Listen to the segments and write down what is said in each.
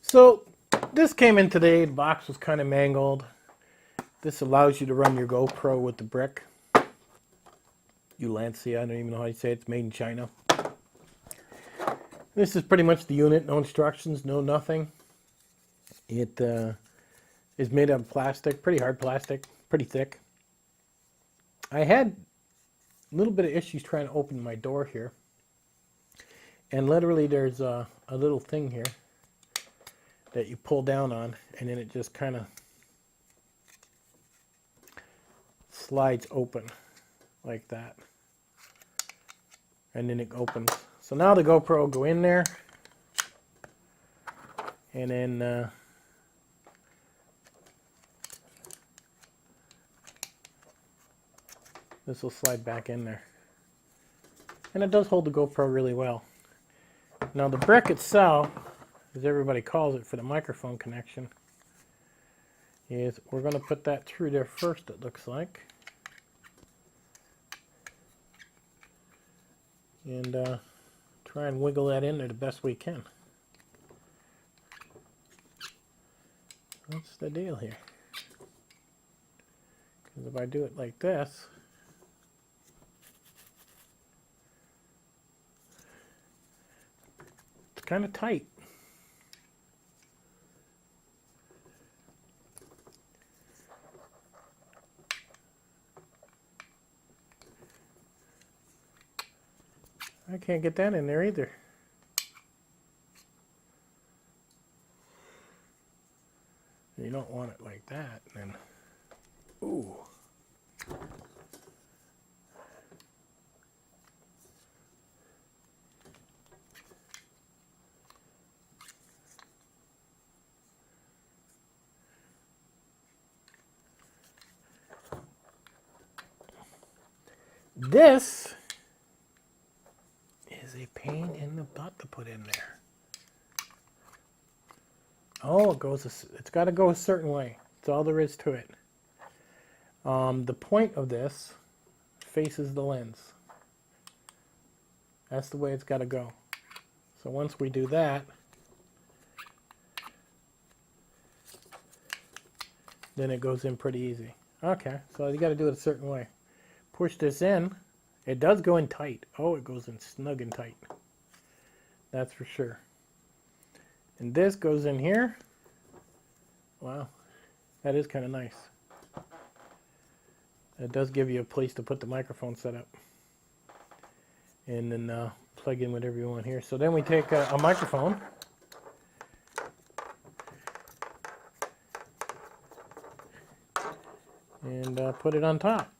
So this came in today. The box was kind of mangled. This allows you to run your GoPro with the brick. ULANZI, I don't even know how you say it. It's made in China. This is pretty much the unit. No instructions, no nothing. It is made out of plastic, pretty hard plastic, pretty thick. I had a little bit of issues trying to open my door here. And literally there's a little thing here that you pull down on, and then it just kind of slides open like that. And then it opens. So now the GoPro will go in there, and then this will slide back in there. And it does hold the GoPro really well. Now the brick itself, as everybody calls it for the microphone connection, is we're going to put that through there first, it looks like. And try and wiggle that in there the best we can. What's the deal here? Because if I do it like this, it's kind of tight. I can't get that in there either. You don't want it like that, then. Ooh. This is a pain in the butt to put in there. Oh, it's got to go a certain way. That's all there is to it. The point of this faces the lens. That's the way it's got to go. So once we do that, then it goes in pretty easy. Okay, so you got to do it a certain way. Push this in. It does go in tight. Oh, it goes in snug and tight. That's for sure. And this goes in here. Wow, that is kind of nice. It does give you a place to put the microphone set up. And then plug in whatever you want here. So then we take a microphone. And put it on top.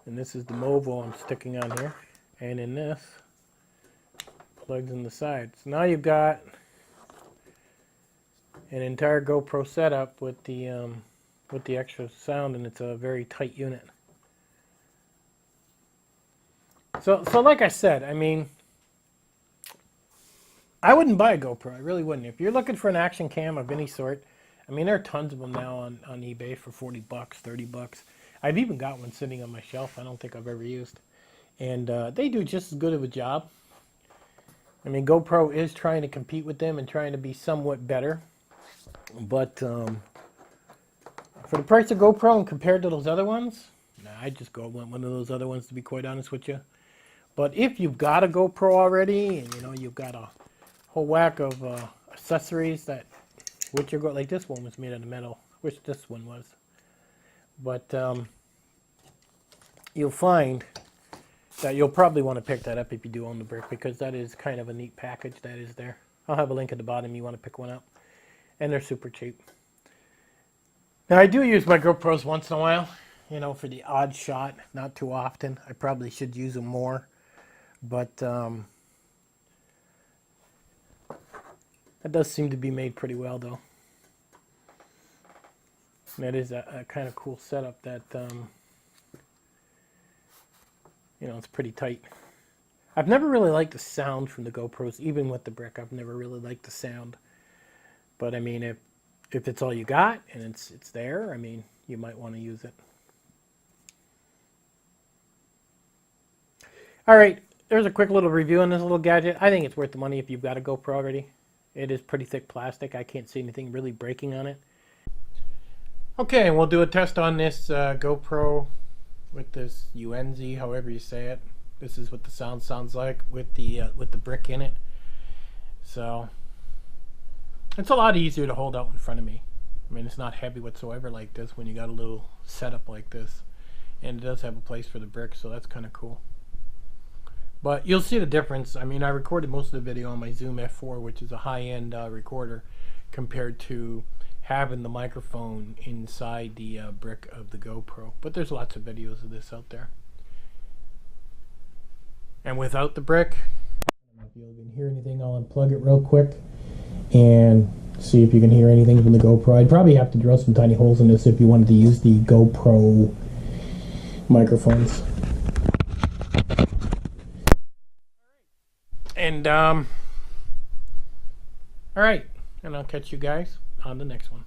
And this is the Movo I'm sticking on here. And in this, plugs in the sides. Now you've got an entire GoPro setup with the extra sound, and it's a very tight unit. So like I said, I mean, I wouldn't buy a GoPro. I really wouldn't. If you're looking for an action cam of any sort, I mean, there are tons of them now on eBay for 40 bucks, 30 bucks. I've even got one sitting on my shelf I don't think I've ever used. And they do just as good of a job. I mean, GoPro is trying to compete with them and trying to be somewhat better. But for the price of GoPro and compared to those other ones, nah, I'd just go with one of those other ones, to be quite honest with you. But if you've got a GoPro already, and you know you've got a whole whack of accessories that, which you're like this one was made out of metal, which this one was. But you'll find that you'll probably want to pick that up if you do own the brick, because that is kind of a neat package that is there. I'll have a link at the bottom if you want to pick one up. And they're super cheap. Now, I do use my GoPros once in a while, you know, for the odd shot, not too often. I probably should use them more. But that does seem to be made pretty well, though. And that is a kind of cool setup that, you know, it's pretty tight. I've never really liked the sound from the GoPros, even with the brick. I've never really liked the sound. But, I mean, if it's all you got and it's there, I mean, you might want to use it. All right. there's a quick little review on this little gadget. I think it's worth the money if you've got a GoPro already. It is pretty thick plastic. I can't see anything really breaking on it. Okay, we'll do a test on this GoPro with this ULANZI, however you say it. This is what the sound sounds like with the brick in it. So it's a lot easier to hold out in front of me. I mean, it's not heavy whatsoever like this when you got a little setup like this. And it does have a place for the brick, so that's kind of cool. But you'll see the difference. I mean, I recorded most of the video on my Zoom F4, which is a high-end recorder, compared to having the microphone inside the brick of the GoPro. But there's lots of videos of this out there. And without the brick, I don't know if you can hear anything. I'll unplug it real quick and see if you can hear anything from the GoPro. I'd probably have to drill some tiny holes in this if you wanted to use the GoPro microphones. And all right, and I'll catch you guys on the next one.